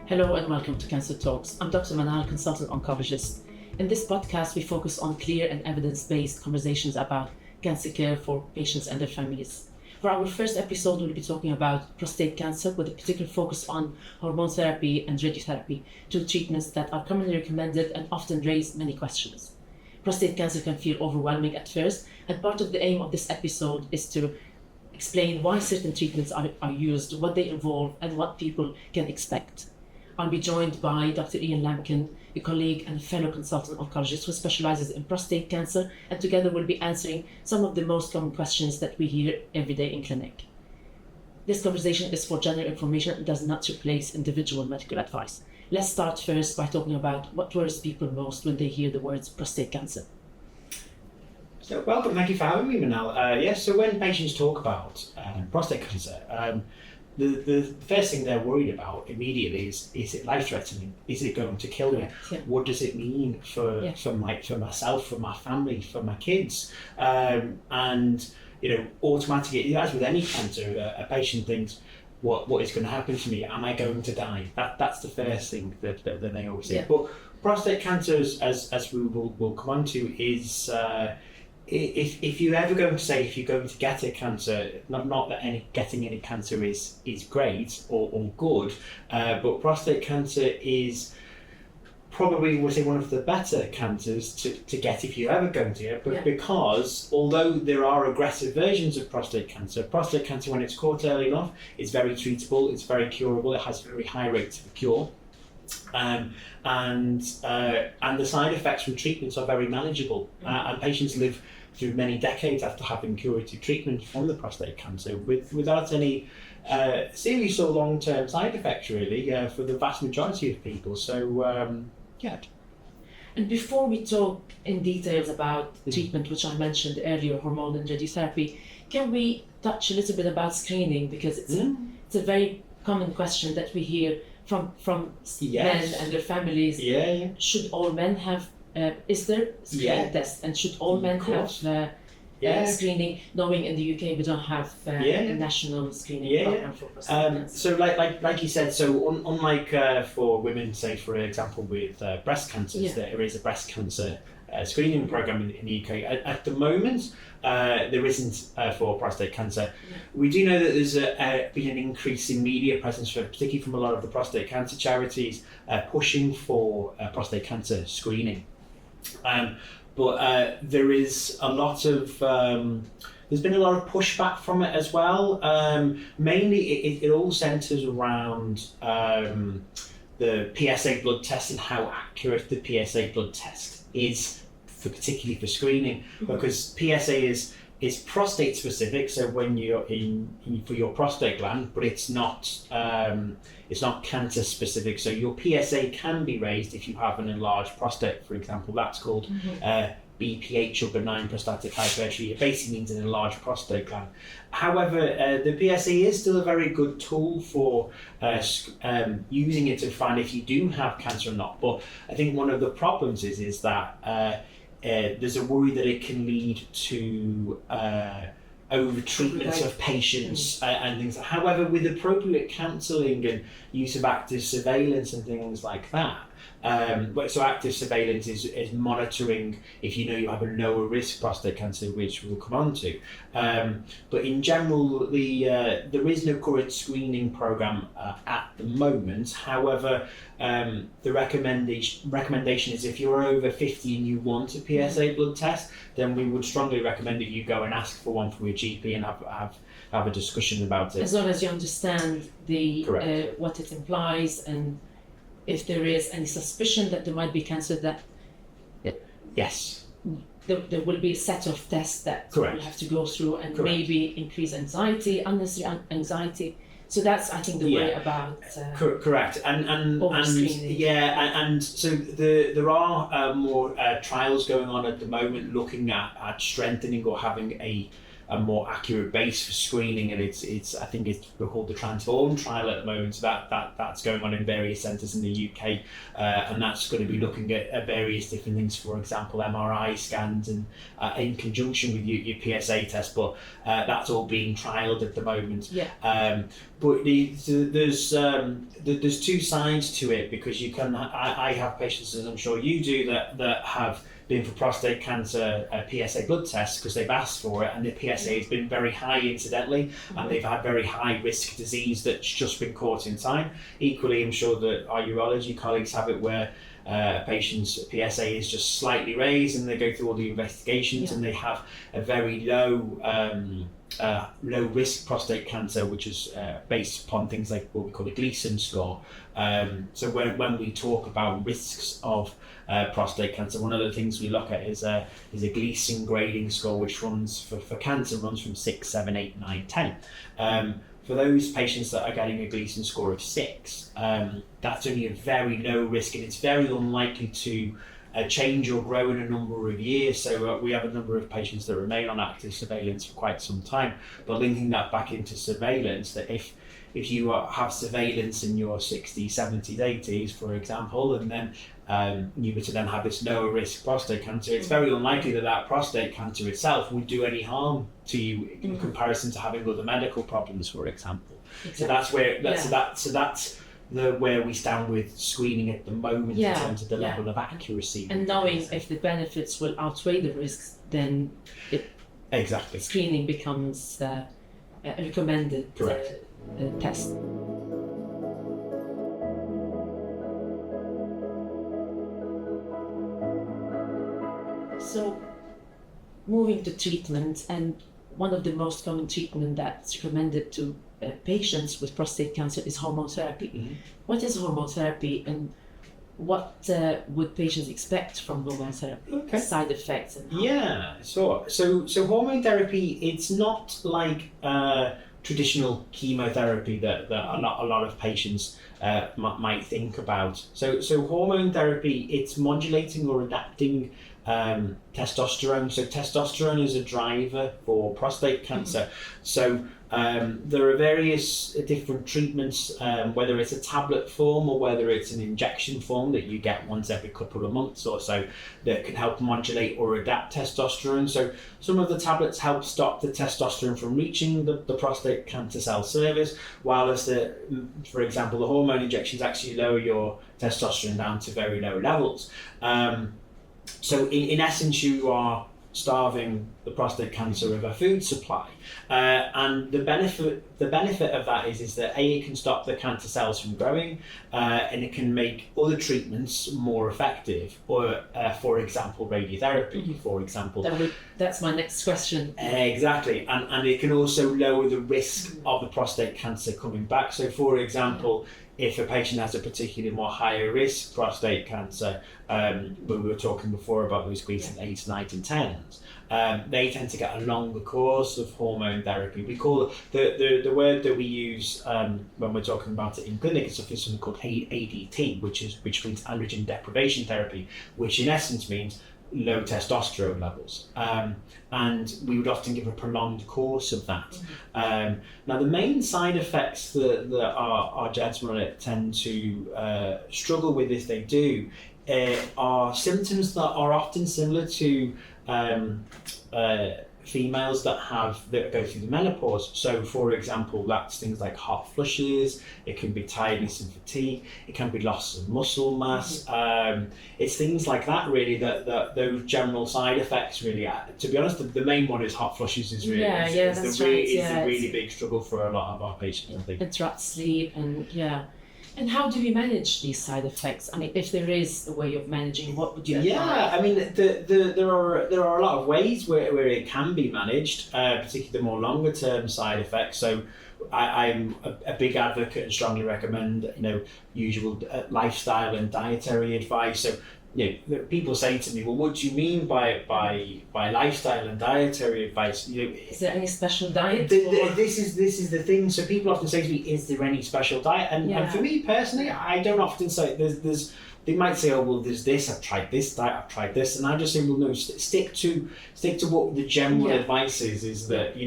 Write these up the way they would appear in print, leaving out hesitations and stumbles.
Hello and welcome to Cancer Talks. I'm Dr. Manal, consultant oncologist. In this podcast, we focus on clear and evidence-based conversations about cancer care for patients and their families. For our first episode, we'll be talking about prostate cancer with a particular focus on hormone therapy and radiotherapy, two treatments that are commonly recommended and often raise many questions. Prostate cancer can feel overwhelming at first, and part of the aim of this episode is to explain why certain treatments are used, what they involve, and what people can expect. I'll be joined by Dr. Ian Lampkin, a colleague and fellow consultant oncologist who specializes in prostate cancer, and together we'll be answering some of the most common questions that we hear every day in clinic. This conversation is for general information and does not replace individual medical advice. Let's start first by talking about what worries people most when they hear the words prostate cancer. So, welcome, thank you for having me, Manal. So when patients talk about prostate cancer, the first thing they're worried about immediately is it life-threatening? Is it going to kill me? Yeah. What does it mean for myself, for my family, for my kids? And automatically, as with any cancer, a patient thinks, what is going to happen to me? Am I going to die? That's the first thing that they always say. Yeah. But prostate cancer, as we will come on to, is if you're ever going to say if you're going to get a cancer, not that getting any cancer is great or good, but prostate cancer is probably, we'll say, one of the better cancers to get if you're ever going to get, but because although there are aggressive versions of prostate cancer when it's caught early enough is very treatable, it's very curable, it has very high rates of cure. And the side effects from treatments are very manageable, and patients live through many decades after having curative treatment from the prostate cancer without any serious or long-term side effects, really, for the vast majority of people. So, And before we talk in details about treatment, which I mentioned earlier, hormone and radiotherapy, can we touch a little bit about screening? Because it's a very common question that we hear from men and their families. Should all men have, is there a screening test, and should all men have screening, knowing in the UK we don't have a national screening program for prostate cancer? So like you said, so unlike for women, say for example with breast cancers, there is a breast cancer screening program in the UK. At the moment, there isn't for prostate cancer. We do know that there's been an increase in media presence, particularly from a lot of the prostate cancer charities, pushing for prostate cancer screening. But there is a lot of there's been a lot of pushback from it as well. Mainly, it all centres around the PSA blood test and how accurate the PSA blood test is, particularly for screening, because PSA is prostate specific. So when you're for your prostate gland, but it's not cancer specific. So your PSA can be raised if you have an enlarged prostate, for example. That's called BPH, or benign prostatic hypertrophy. It basically means an enlarged prostate gland. However, the PSA is still a very good tool for using it to find if you do have cancer or not. But I think one of the problems is that there's a worry that it can lead to over-treatment of patients and things. However, with appropriate counselling and use of active surveillance and things like that, so active surveillance is monitoring if you know you have a lower risk prostate cancer, which we'll come on to. But in general, there is no current screening program at the moment. However, the recommendation is if you're over 50 and you want a PSA blood test, then we would strongly recommend that you go and ask for one from your GP and have a discussion about it. As long as you understand what it implies, and if there is any suspicion that there might be cancer, that there will be a set of tests that you'll have to go through, and maybe increase anxiety, unnecessary anxiety. So that's, I think, the way about correct, and so there are more trials going on at the moment looking at strengthening or having a a more accurate base for screening, and it's I think it's called the Transform trial at the moment. So that's going on in various centres in the UK, and that's going to be looking at various different things. For example, MRI scans and in conjunction with your PSA test. But that's all being trialled at the moment. Yeah. But there's two sides to it, because you can. I have patients, as I'm sure you do, that have been for prostate cancer PSA blood tests because they've asked for it, and the PSA has been very high incidentally, and they've had very high risk disease that's just been caught in time. Equally, I'm sure that our urology colleagues have it where a patient's PSA is just slightly raised, and they go through all the investigations, and they have a very low risk prostate cancer, which is based upon things like what we call a Gleason score. So when we talk about risks of prostate cancer, one of the things we look at is a Gleason grading score, which runs for cancer runs from 6, 7, 8, 9, 10. For those patients that are getting a Gleason score of 6, that's only a very low risk, and it's very unlikely to change or grow in a number of years. So we have a number of patients that remain on active surveillance for quite some time. But linking that back into surveillance, that if you have surveillance in your 60s, 70s, 80s, for example, and then you were to then have this lower risk prostate cancer, it's very unlikely that prostate cancer itself would do any harm to you in comparison to having other medical problems, for example. Exactly. So that's where that's where we stand with screening at the moment in terms of the level of accuracy. And knowing if the benefits will outweigh the risks, then screening becomes a recommended test. So, moving to treatment, and one of the most common treatment that's recommended to patients with prostate cancer is hormone therapy. Mm-hmm. What is hormone therapy, and what would patients expect from hormone therapy? Okay. Side effects and So hormone therapy, it's not like traditional chemotherapy that a lot of patients might think about. So hormone therapy, it's modulating or adapting testosterone. So testosterone is a driver for prostate cancer. So there are various different treatments, whether it's a tablet form or whether it's an injection form that you get once every couple of months or so, that can help modulate or adapt testosterone. So some of the tablets help stop the testosterone from reaching the prostate cancer cell surface, while for example, the hormone injections actually lower your testosterone down to very low levels. So in essence, you are starving the prostate cancer of a food supply, and the benefit of that is that it can stop the cancer cells from growing, and it can make other treatments more effective, or for example radiotherapy, for example. That's my next question. Exactly, and it can also lower the risk of the prostate cancer coming back. So for example, if a patient has a particularly more higher risk prostate cancer, when we were talking before about those Gleason 8s, 9s and 10s, they tend to get a longer course of hormone therapy. We call the word that we use when we're talking about it in clinic is something called ADT, which means androgen deprivation therapy, which in essence means low testosterone levels, and we would often give a prolonged course of that. Now the main side effects that our gentlemen on it tend to struggle with, if they do, are symptoms that are often similar to females that go through the menopause. So for example, that's things like hot flushes, it can be tiredness and fatigue, it can be loss of muscle mass. It's things like that really, that those general side effects really. To be honest, the main one is hot flushes is really is a really big struggle for a lot of our patients, I think. Interrupt sleep and how do we manage these side effects? I mean, if there is a way of managing, what would you advise? I mean, there are a lot of ways where it can be managed, particularly the more longer term side effects. So I'm a big advocate and strongly recommend usual lifestyle and dietary advice. So people say to me, well, what do you mean by lifestyle and dietary advice? Is there any special diet? This is the thing. So people often say to me, is there any special diet? And for me personally, I don't often say there's they might say, oh, well, there's this, I've tried this diet, I've tried this. And I just say, well, no, stick to what the general advice is that,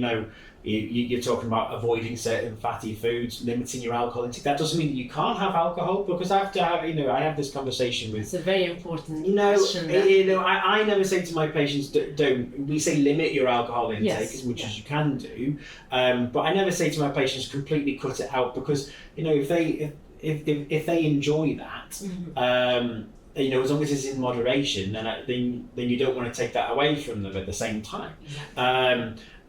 you're talking about avoiding certain fatty foods, limiting your alcohol intake. That doesn't mean that you can't have alcohol, because I have this conversation with... It's a very important question. I never say to my patients, don't. We say limit your alcohol intake as much as you can do, but I never say to my patients completely cut it out, because if they enjoy that, as long as it's in moderation, then you don't want to take that away from them at the same time.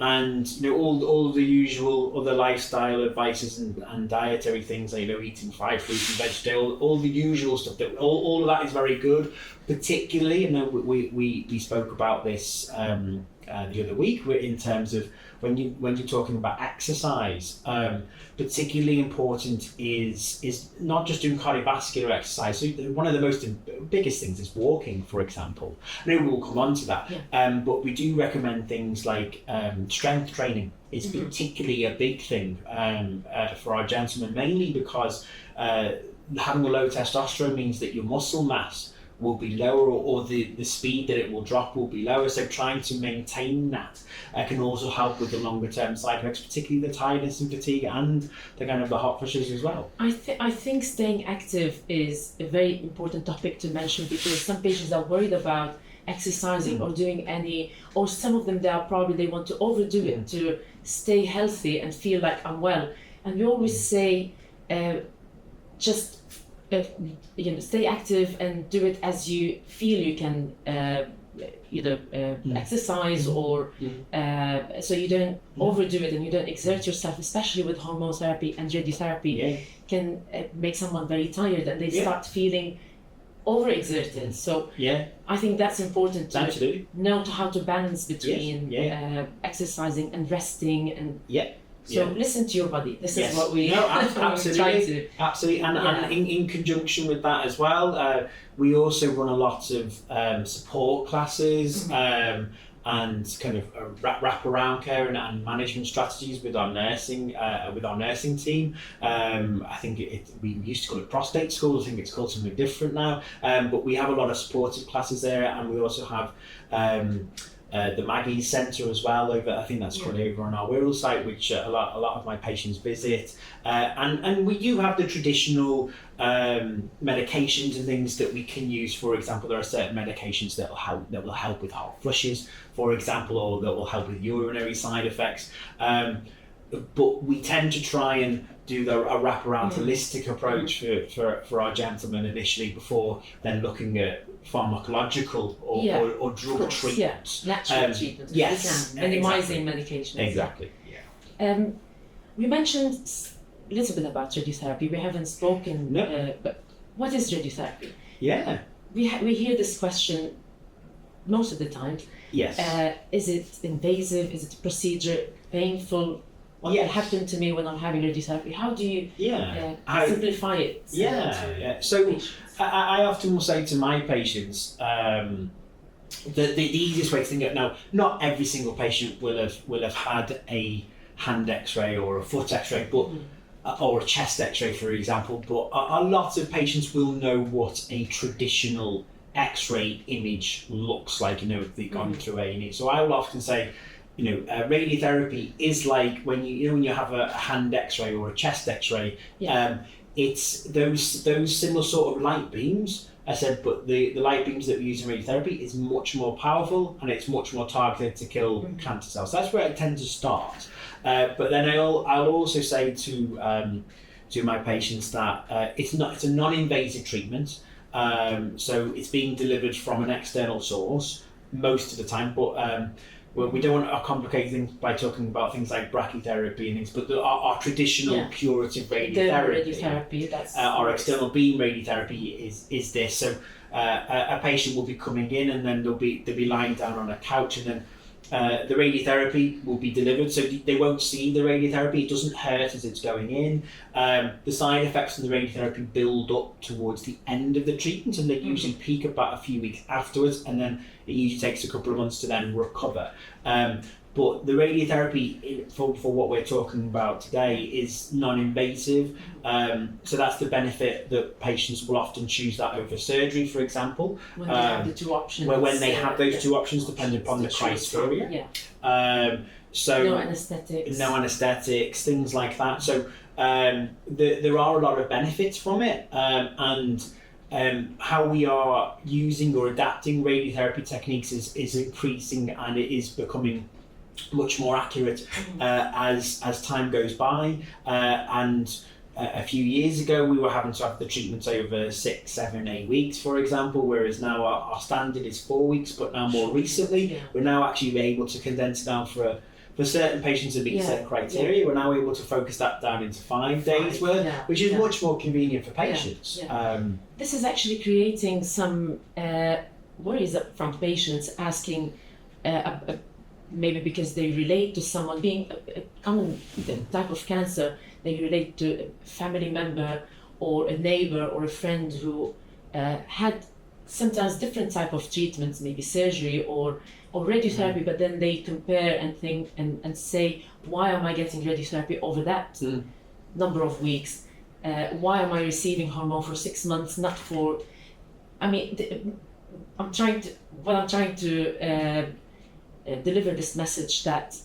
And all the usual other lifestyle advices and dietary things, eating 5 fruits and vegetables, all the usual stuff, that all of that is very good. Particularly, we spoke about this the other week, in terms of when you're talking about exercise. Particularly important is not just doing cardiovascular exercise. So one of the biggest things is walking, for example. I know we'll come on to that, but we do recommend things like strength training is particularly a big thing for our gentlemen, mainly because having a low testosterone means that your muscle mass will be lower, or the speed that it will drop will be lower. So trying to maintain that can also help with the longer term side effects, particularly the tiredness and fatigue, and the kind of the hot flushes as well. I think staying active is a very important topic to mention, because some patients are worried about exercising or doing or some of them they want to overdo it to stay healthy and feel like I'm well. And we always say stay active and do it as you feel you can exercise, or so you don't overdo it and you don't exert yourself, especially with hormone therapy and radiotherapy can make someone very tired, and they start feeling overexerted. So I think that's important to know how to balance between exercising and resting and So listen to your body. This is what we absolutely try to. Absolutely, and in conjunction with that as well, we also run a lot of support classes and kind of wraparound care and management strategies with our nursing team. I think we used to call it prostate school. I think it's called something different now. But we have a lot of supportive classes there, and we also have the Maggie's Centre as well. I think that's currently over on our Wirral site, which a lot of my patients visit. And we do have the traditional medications and things that we can use. For example, there are certain medications that will help with hot flushes, for example, or that will help with urinary side effects. But we tend to try and do a wraparound holistic approach for our gentlemen initially, before then looking at pharmacological or drug treatments. Natural treatments. Yes, minimizing medication. Exactly. We mentioned a little bit about radiotherapy. We haven't spoken, but what is radiotherapy? We hear this question most of the time. Is it invasive? Is it a procedure often what happened to me when I'm having radiotherapy? How do you simplify it? So I often will say to my patients, the easiest way to think of it now, not every single patient will have had a hand X-ray or a foot X-ray, but or a chest X-ray, for example. But a lot of patients will know what a traditional X-ray image looks like. If they've gone through A&E. So I will often say, radiotherapy is like when you have a hand X-ray or a chest X-ray. It's those similar sort of light beams. I said, but the light beams that we use in radiotherapy is much more powerful, and it's much more targeted to kill cancer cells. That's where I tend to start. But then I'll also say to my patients that it's a non-invasive treatment. So it's being delivered from an external source most of the time, but we don't want to complicate things by talking about things like brachytherapy and things, but our traditional curative radiotherapy, our external beam radiotherapy is this. So a patient will be coming in, and then they'll be lying down on a couch, and then the radiotherapy will be delivered, so they won't see the radiotherapy. It doesn't hurt as it's going in. The side effects of the radiotherapy build up towards the end of the treatment, and they usually peak about a few weeks afterwards, and then it usually takes a couple of months to then recover. But but the radiotherapy for what we're talking about today is non-invasive. So that's the benefit that patients will often choose that over surgery, for example. When they have the two options. When they have those two options, depending upon the criteria. Yeah. So no anesthetics, things like that. So there are a lot of benefits from it, and how we are using or adapting radiotherapy techniques is increasing, and it is becoming much more accurate as time goes by. And a few years ago, we were having to have the treatments over 6, 7, 8 weeks, for example, whereas now our standard is 4 weeks. But now more recently, we're now actually able to condense down for certain patients that meet certain criteria. We're now able to focus that down into 5 days worth, which is much more convenient for patients. This is actually creating some worries from patients asking, maybe because they relate to someone being a common type of cancer, they relate to a family member or a neighbor or a friend who had sometimes different type of treatments, maybe surgery or radiotherapy, but then they compare and think and say, why am I getting radiotherapy over that number of weeks? Why am I receiving hormone for 6 months, not for? I mean, I'm trying to deliver this message that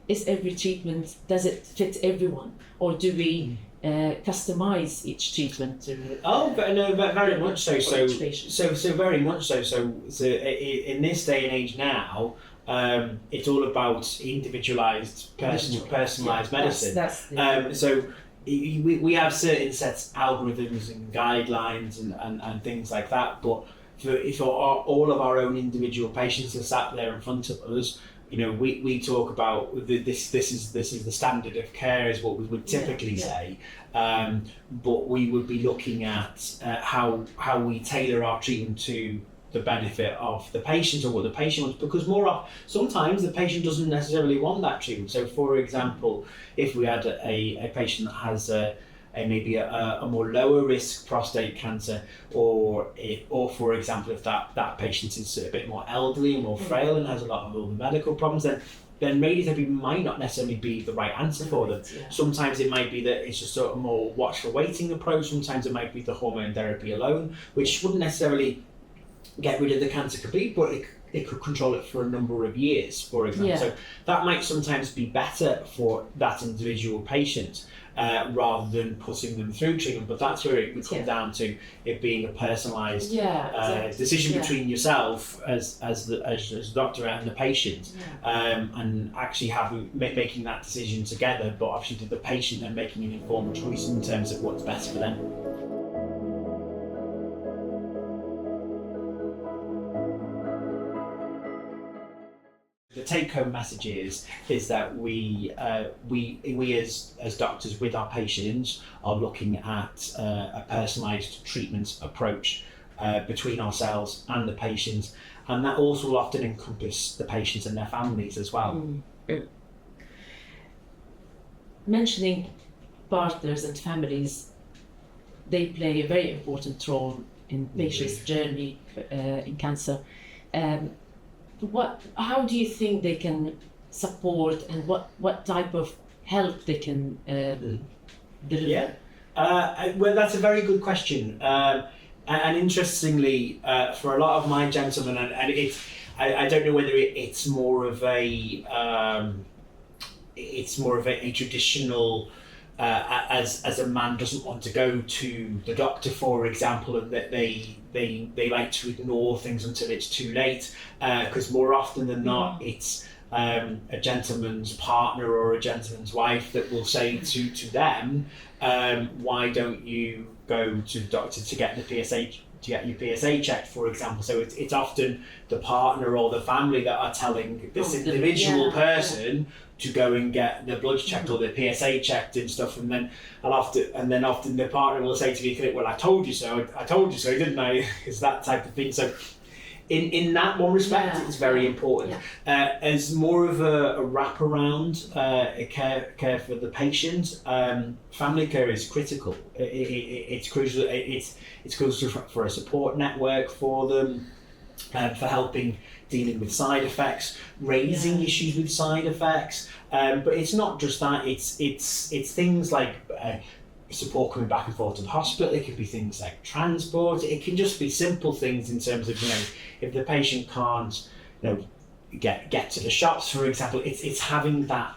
is every treatment, does it fit everyone, or do we customize each treatment to very much so. So very much so. So in this day and age now, it's all about individualized, personalized medicine. So we have certain sets algorithms and guidelines and things like that. But if all of our own individual patients are sat there in front of us, we talk about this is the standard of care is what we would typically say, but we would be looking at how we tailor our treatment to the benefit of the patient or what the patient wants, because sometimes the patient doesn't necessarily want that treatment. So for example, if we had a patient that has maybe a more lower risk prostate cancer, or for example, if that patient is a bit more elderly and more frail and has a lot of other medical problems, then radiotherapy might not necessarily be the right answer for them. Sometimes it might be that it's just sort of more watchful waiting approach. Sometimes it might be the hormone therapy alone, which wouldn't necessarily get rid of the cancer completely, but it could control it for a number of years, for example. So that might sometimes be better for that individual patient, rather than putting them through treatment. But that's where it would come down to it being a personalised decision between yourself as the doctor and the patient, and actually making that decision together, but obviously the patient then making an informed choice in terms of what's best for them. The take-home message is that we as doctors with our patients are looking at a personalised treatment approach between ourselves and the patient, and that also will often encompass the patients and their families as well. Mentioning partners and families, they play a very important role in patients' journey in cancer. How do you think they can support, and what type of help they can deliver? Well, that's a very good question, and interestingly, for a lot of my gentlemen, and I don't know whether it's more of a traditional. As a man doesn't want to go to the doctor, for example, and that they like to ignore things until it's too late, because more often than not it's a gentleman's partner or a gentleman's wife that will say to them, why don't you go to the doctor to get the PSA, to get your PSA checked, for example. So it's often the partner or the family that are telling this individual person to go and get the blood checked or the PSA checked and stuff, and then often the partner will say to me, well, I told you so, didn't I? It's that type of thing. So in that one respect, it's very important. As more of a wraparound care for the patient, family care is critical. It's crucial. It's crucial for a support network for them. for helping dealing with side effects, raising issues with side effects. But it's not just that. It's things like support coming back and forth to the hospital. It could be things like transport. It can just be simple things in terms of, if the patient can't, get to the shops, for example. It's having that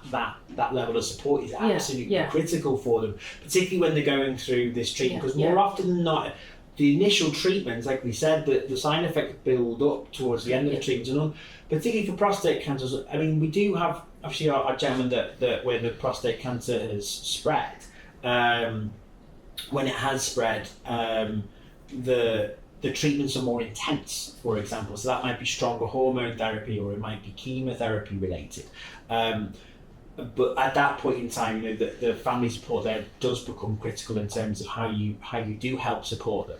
level of support is absolutely critical for them, particularly when they're going through this treatment, because more often than not, the initial treatments, like we said, the side effects build up towards the end of the treatment, and particularly for prostate cancers. I mean, we do have obviously our gentleman that where the prostate cancer has spread. When it has spread, the treatments are more intense, for example. So that might be stronger hormone therapy, or it might be chemotherapy related. But at that point in time, the family support there does become critical in terms of how you do help support them.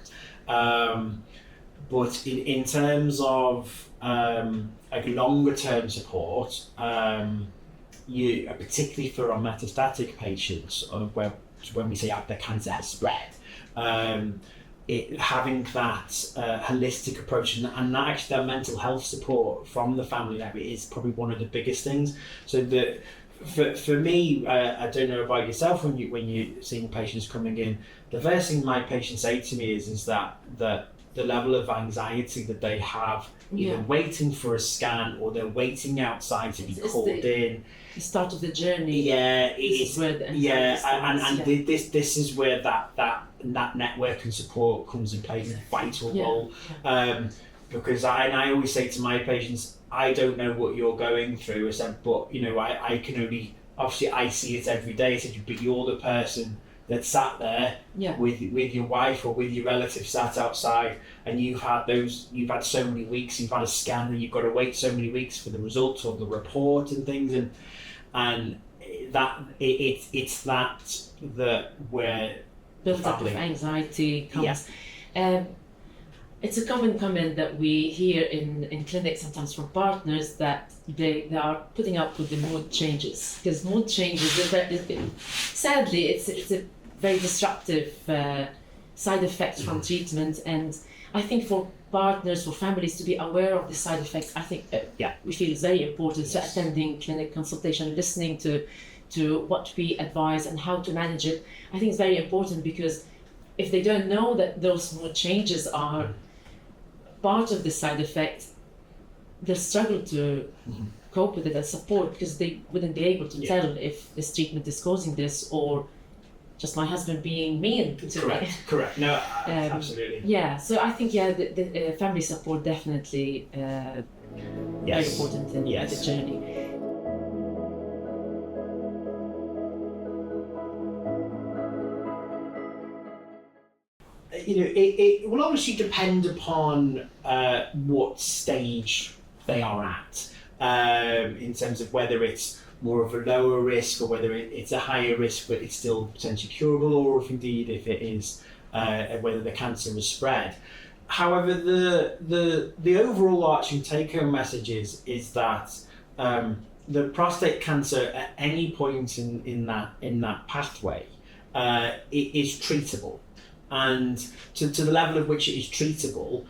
But in terms of like longer term support, you particularly for our metastatic patients, when we say the cancer has spread, having that holistic approach and that actually that mental health support from the family is probably one of the biggest things. So that for me, I don't know about yourself, when you're seeing patients coming in, the first thing my patients say to me is that the level of anxiety that they have, either waiting for a scan or they're waiting outside to be called in. The start of the journey. This is where that network and support comes and plays a vital role. Because I always say to my patients, I don't know what you're going through. I said, but I can only, obviously I see it every day. I said, but you're the person that sat there with your wife or with your relative sat outside, and you've had so many weeks, you've had a scan, and you've got to wait so many weeks for the results or the report and things, and that it's that where built up of anxiety comes. It's a common comment that we hear in clinics sometimes from partners, that they are putting up with the mood changes, because mood changes, sadly, it's a very disruptive side effect from treatment. And I think for partners, for families to be aware of the side effects, I think we feel it's very important. So attending clinic consultation, listening to what we advise and how to manage it, I think it's very important, because if they don't know that those mood changes are part of the side effect, they'll struggle to cope with it and support, because they wouldn't be able to tell if this treatment is causing this, or just my husband being mean to me. Correct. No, absolutely. Yeah, so I think the family support definitely very important in the journey. It will obviously depend upon what stage they are at, in terms of whether it's more of a lower risk or whether it's a higher risk but it's still potentially curable, or if it is whether the cancer has spread. However, the overall arching take-home message is that the prostate cancer at any point in that pathway it is treatable. And to the level of which it is treatable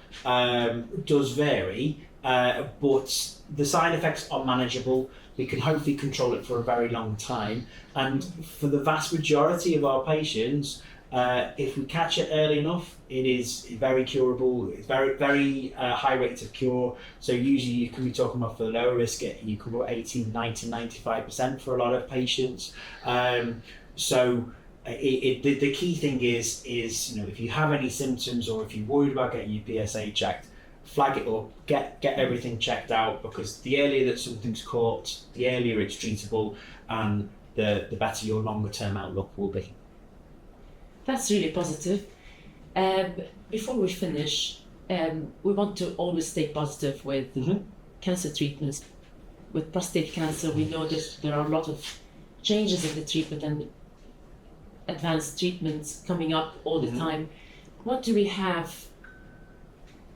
does vary, but the side effects are manageable. We can hopefully control it for a very long time. And for the vast majority of our patients, if we catch it early enough, it is very curable. It's very, very high rates of cure. So usually you can be talking about, for the lower risk, you can go 18, 90, 95% for a lot of patients. The key thing is if you have any symptoms, or if you're worried about getting your PSA checked, flag it up, get everything checked out, because the earlier that something's caught, the earlier it's treatable, and the better your longer term outlook will be. That's really positive. Before we finish, we want to always stay positive with cancer treatments. With prostate cancer, we know that there are a lot of changes in the treatment and advanced treatments coming up all the time. What do we have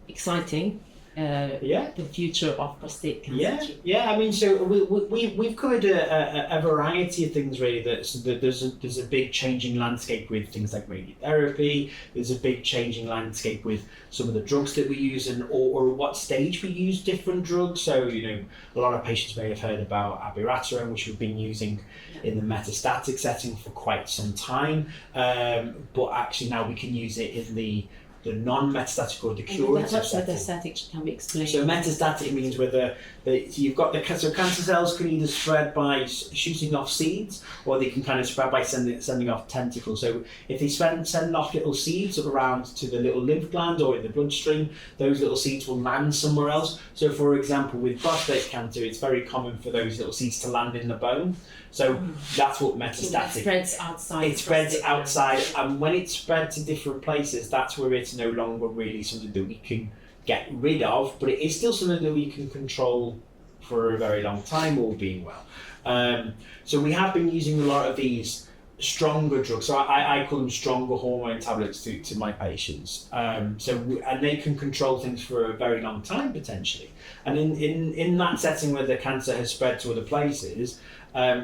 exciting the future of prostate cancer. Yeah. I mean, so we've covered a variety of things really. There's a big changing landscape with things like radiotherapy. There's a big changing landscape with some of the drugs that we use or what stage we use different drugs. So a lot of patients may have heard about abiraterone, which we've been using in the metastatic setting for quite some time, but actually now we can use it in the non-metastatic or the curative setting. Metastatic can be explained. So metastatic means where you've got so cancer cells can either spread by shooting off seeds, or they can kind of spread by sending off tentacles. So if they send off little seeds around to the little lymph gland or in the bloodstream, those little seeds will land somewhere else. So for example, with prostate cancer, it's very common for those little seeds to land in the bone. So that's what metastatic. So it spreads outside. It spreads outside, and when it spreads to different places, that's where it's no longer really something that we can get rid of, but it is still something that we can control for a very long time, all being well. So we have been using a lot of these stronger drugs. So I call them stronger hormone tablets to my patients. And they can control things for a very long time potentially. And in that setting where the cancer has spread to other places,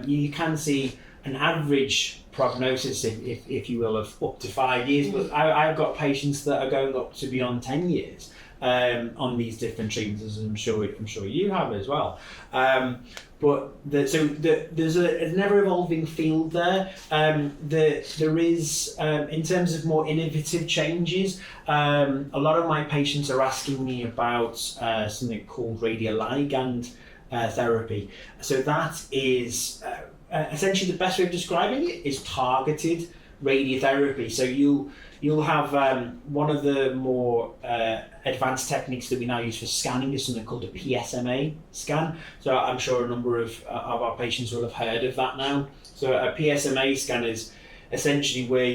you can see an average prognosis, if you will, of up to 5 years. But I've got patients that are going up to beyond 10 years on these different treatments, as I'm sure you have as well. But there's an ever-evolving field there. There is, in terms of more innovative changes, a lot of my patients are asking me about something called radioligand therapy. So that is essentially the best way of describing it is targeted radiotherapy. So you'll have one of the more advanced techniques that we now use for scanning is something called a PSMA scan. So I'm sure a number of our patients will have heard of that now. So a PSMA scan is essentially where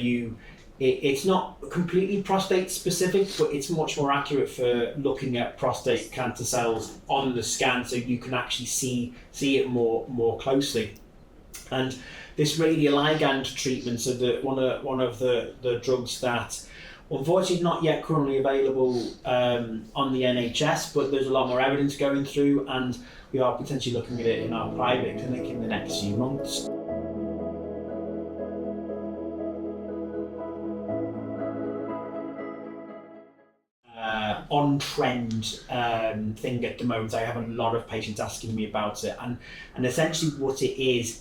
it's not completely prostate specific, but it's much more accurate for looking at prostate cancer cells on the scan, so you can actually see it more closely. And this radioligand treatment, so one of the drugs that unfortunately not yet currently available on the NHS, but there's a lot more evidence going through, and we are potentially looking at it in our private clinic in the next few months. On trend thing at the moment. I have a lot of patients asking me about it, and essentially what it is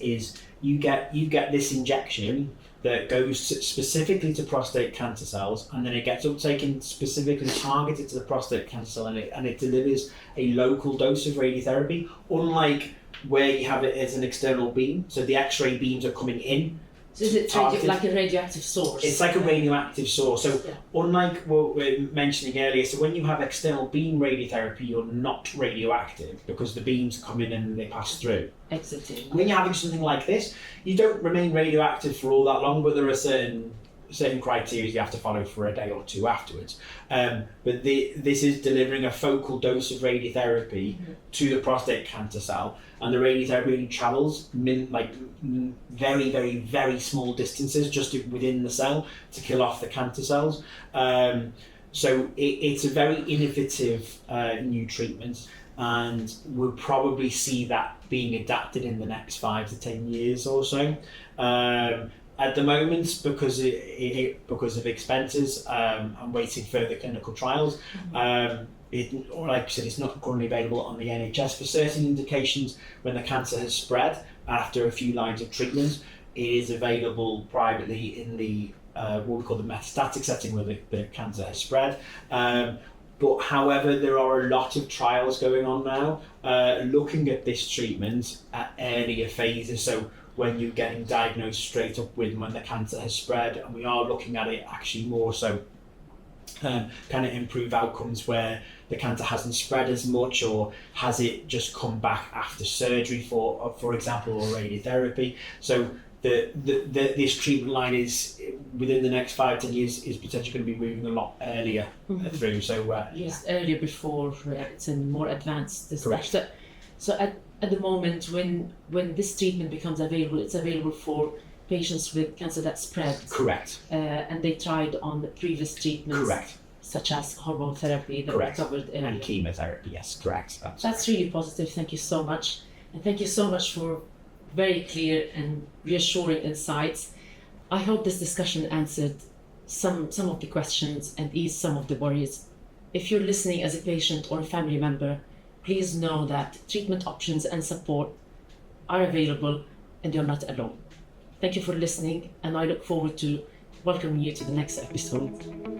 you get this injection that goes specifically to prostate cancer cells, and then it gets uptaken specifically targeted to the prostate cancer cell, and it delivers a local dose of radiotherapy, unlike where you have it as an external beam. So the X-ray beams are coming in. So is it like a radioactive source? It's like a radioactive source. So unlike what we were mentioning earlier, so when you have external beam radiotherapy, you're not radioactive because the beams come in and they pass through. Exiting. When you're having something like this, you don't remain radioactive for all that long, but there are certain criteria you have to follow for a day or two afterwards. But this is delivering a focal dose of radiotherapy to the prostate cancer cell, and the radiotherapy travels very, very, very small distances just within the cell to kill off the cancer cells. So it's a very innovative new treatment, and we'll probably see that being adapted in the next 5 to 10 years or so. At the moment, because of expenses, I'm waiting for the clinical trials. Like I said, it's not currently available on the NHS for certain indications. When the cancer has spread after a few lines of treatment, it is available privately in the what we call the metastatic setting, where the cancer has spread. But however, there are a lot of trials going on now looking at this treatment at earlier phases. So when you're getting diagnosed straight up with when the cancer has spread, and we are looking at it actually more so kind of improve outcomes where the cancer hasn't spread as much, or has it just come back after surgery for example, or radiotherapy. So this treatment line is within the next 5-10 years is potentially going to be moving a lot earlier through. So yes, earlier before it's in more advanced stage. Correct. So at the moment when this treatment becomes available, it's available for patients with cancer that spread. Correct. And they tried on the previous treatments. Correct. such as hormone therapy that we Correct. covered And earlier. chemotherapy, yes, correct. That's really positive. Thank you so much. And thank you so much for very clear and reassuring insights. I hope this discussion answered some of the questions and eased some of the worries. If you're listening as a patient or a family member, please know that treatment options and support are available and you're not alone. Thank you for listening, and I look forward to welcoming you to the next episode.